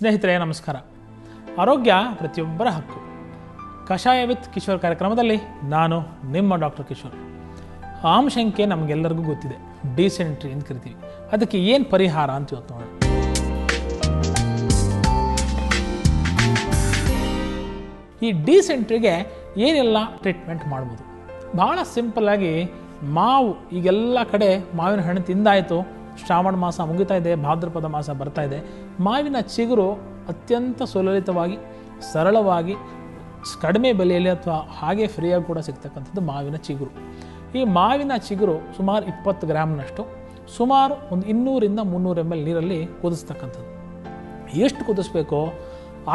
ಸ್ನೇಹಿತರೆ ನಮಸ್ಕಾರ. ಆರೋಗ್ಯ ಪ್ರತಿಯೊಬ್ಬರ ಹಕ್ಕು. ಕಷಾಯ ವಿತ್ ಕಿಶೋರ್ ಕಾರ್ಯಕ್ರಮದಲ್ಲಿ ನಾನು ನಿಮ್ಮ ಡಾಕ್ಟರ್ ಕಿಶೋರ್. ಆಮಶಂಕೆ ನಮಗೆಲ್ಲರಿಗೂ ಗೊತ್ತಿದೆ, ಡಿಸೆಂಟ್ರಿ ಅಂತ ಕರಿತೀವಿ. ಅದಕ್ಕೆ ಏನು ಪರಿಹಾರ ಅಂತ ಇವತ್ತು ನೋಡೋಣ. ಈ ಡಿಸೆಂಟ್ರಿಗೆ ಏನೆಲ್ಲ ಟ್ರೀಟ್ಮೆಂಟ್ ಮಾಡ್ಬೋದು? ಭಾಳ ಸಿಂಪಲ್ಲಾಗಿ ಮಾವು, ಈಗೆಲ್ಲ ಕಡೆ ಮಾವಿನ ಹಣ್ಣು ತಿಂದಾಯಿತು, ಶ್ರಾವಣ ಮಾಸ ಮುಗಿತಾ ಇದೆ, ಭಾದ್ರಪದ ಮಾಸ ಬರ್ತಾ ಇದೆ. ಮಾವಿನ ಚಿಗುರು ಅತ್ಯಂತ ಸುಲಲಿತವಾಗಿ, ಸರಳವಾಗಿ, ಕಡಿಮೆ ಬೆಲೆಯಲ್ಲಿ ಅಥವಾ ಹಾಗೆ ಫ್ರೀಯಾಗಿ ಕೂಡ ಸಿಗ್ತಕ್ಕಂಥದ್ದು ಮಾವಿನ ಚಿಗುರು. ಈ ಮಾವಿನ ಚಿಗುರು ಸುಮಾರು 20 ಗ್ರಾಮ್ನಷ್ಟು, ಸುಮಾರು ಒಂದು 200 ರಿಂದ 300 ml ನೀರಲ್ಲಿ ಕುದಿಸ್ತಕ್ಕಂಥದ್ದು. ಎಷ್ಟು ಕುದಿಸ್ಬೇಕು?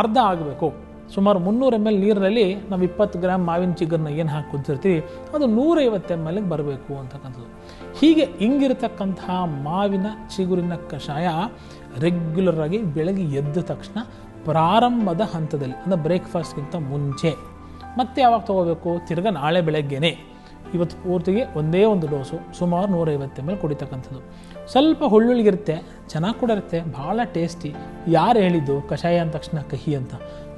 ಅರ್ಧ ಆಗಬೇಕು. ಸುಮಾರು 300 ml ನೀರಿನಲ್ಲಿ ನಾವು 20 ಗ್ರಾಮ್ ಮಾವಿನ ಚಿಗುರನ್ನ ಏನು ಹಾಕಿ ಕುದಿಸಿರ್ತೀವಿ ಅದು 150 ml ಬರಬೇಕು ಅಂತಕ್ಕಂಥದ್ದು. ಹೀಗೆ ಹಿಂಗಿರತಕ್ಕಂತಹ ಮಾವಿನ ಚಿಗುರಿನ ಕಷಾಯ ರೆಗ್ಯುಲರ್ ಆಗಿ ಬೆಳಗ್ಗೆ ಎದ್ದ ತಕ್ಷಣ ಪ್ರಾರಂಭದ ಹಂತದಲ್ಲಿ, ಅಂದರೆ ಬ್ರೇಕ್ಫಾಸ್ಟ್ಗಿಂತ ಮುಂಚೆ. ಮತ್ತೆ ಯಾವಾಗ ತೊಗೋಬೇಕು? ತಿರ್ಗಾ ನಾಳೆ ಬೆಳಗ್ಗೆನೇ. ಇವತ್ತು ಪೂರ್ತಿಗೆ ಒಂದೇ ಒಂದು ಡೋಸು ಸುಮಾರು 150 ml ಕುಡಿತಕ್ಕಂಥದ್ದು. ಸ್ವಲ್ಪ ಹುಳ್ಳುಳ್ಗಿರುತ್ತೆ, ಚೆನ್ನಾಗಿ ಕೂಡ ಇರುತ್ತೆ, ಭಾಳ ಟೇಸ್ಟಿ. ಯಾರು ಹೇಳಿದ್ದು ಕಷಾಯ ಅಂದ ತಕ್ಷಣ ಕಹಿ ಅಂತ?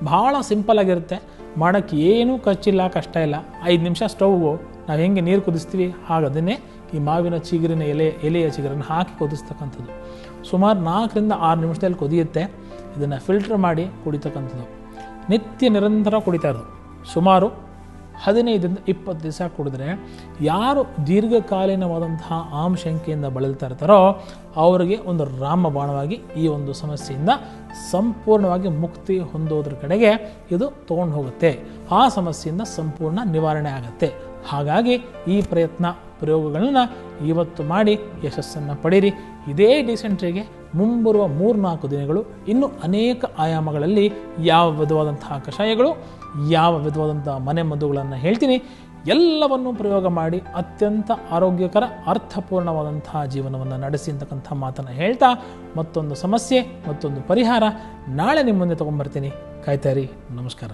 ಭಾಳ ಸಿಂಪಲ್ಲಾಗಿರುತ್ತೆ, ಮಾಡೋಕ್ಕೆ ಏನೂ ಖರ್ಚಿಲ್ಲ, ಕಷ್ಟ ಇಲ್ಲ. 5 ನಿಮಿಷ ಸ್ಟವ್ಗು ನಾವು ಹೆಂಗೆ ನೀರು ಕುದಿಸ್ತೀವಿ ಹಾಗದನ್ನೇ ಈ ಮಾವಿನ ಚಿಗುರಿನ ಎಲೆಯ ಚಿಗುರನ್ನು ಹಾಕಿ ಕುದಿಸ್ತಕ್ಕಂಥದ್ದು. ಸುಮಾರು 4 ರಿಂದ 6 ನಿಮಿಷದಲ್ಲಿ ಕುದಿಯುತ್ತೆ. ಇದನ್ನು ಫಿಲ್ಟರ್ ಮಾಡಿ ಕುಡಿತಕ್ಕಂಥದ್ದು. ನಿತ್ಯ ನಿರಂತರ ಕುಡಿತಾ ಇರೋದು. ಸುಮಾರು 15 ರಿಂದ 20 ದಿವಸ ಕುಡಿದ್ರೆ ಯಾರು ದೀರ್ಘಕಾಲೀನವಾದಂತಹ ಆಮಶಂಕೆಯಿಂದ ಬಳಲ್ತಾ ಇರ್ತಾರೋ ಅವರಿಗೆ ಒಂದು ರಾಮಬಾಣವಾಗಿ ಈ ಒಂದು ಸಮಸ್ಯೆಯಿಂದ ಸಂಪೂರ್ಣವಾಗಿ ಮುಕ್ತಿ ಹೊಂದೋದ್ರ ಕಡೆಗೆ ಇದು ತೊಗೊಂಡು ಹೋಗುತ್ತೆ. ಆ ಸಮಸ್ಯೆಯಿಂದ ಸಂಪೂರ್ಣ ನಿವಾರಣೆ ಆಗುತ್ತೆ. ಹಾಗಾಗಿ ಈ ಪ್ರಯೋಗಗಳನ್ನ ಇವತ್ತು ಮಾಡಿ ಯಶಸ್ಸನ್ನು ಪಡೀರಿ. ಇದೇ ಡಿಸೆಂಟ್ರಿಗೆ ಮುಂಬರುವ 3-4 ದಿನಗಳು ಇನ್ನೂ ಅನೇಕ ಆಯಾಮಗಳಲ್ಲಿ ಯಾವ ವಿಧವಾದಂತಹ ಕಷಾಯಗಳು, ಯಾವ ವಿಧವಾದಂಥ ಮನೆಮದ್ದುಗಳನ್ನು ಹೇಳ್ತೀನಿ. ಎಲ್ಲವನ್ನೂ ಪ್ರಯೋಗ ಮಾಡಿ ಅತ್ಯಂತ ಆರೋಗ್ಯಕರ, ಅರ್ಥಪೂರ್ಣವಾದಂತಹ ಜೀವನವನ್ನು ನಡೆಸಿ ಅಂತಕ್ಕಂಥ ಮಾತನ್ನು ಹೇಳ್ತಾ, ಮತ್ತೊಂದು ಸಮಸ್ಯೆ, ಮತ್ತೊಂದು ಪರಿಹಾರ ನಾಳೆ ನಿಮ್ಮ ಮುಂದೆ ತೊಗೊಂಡ್ಬರ್ತೀನಿ. ಕಾಯ್ತಾ ಇರಿ. ನಮಸ್ಕಾರ.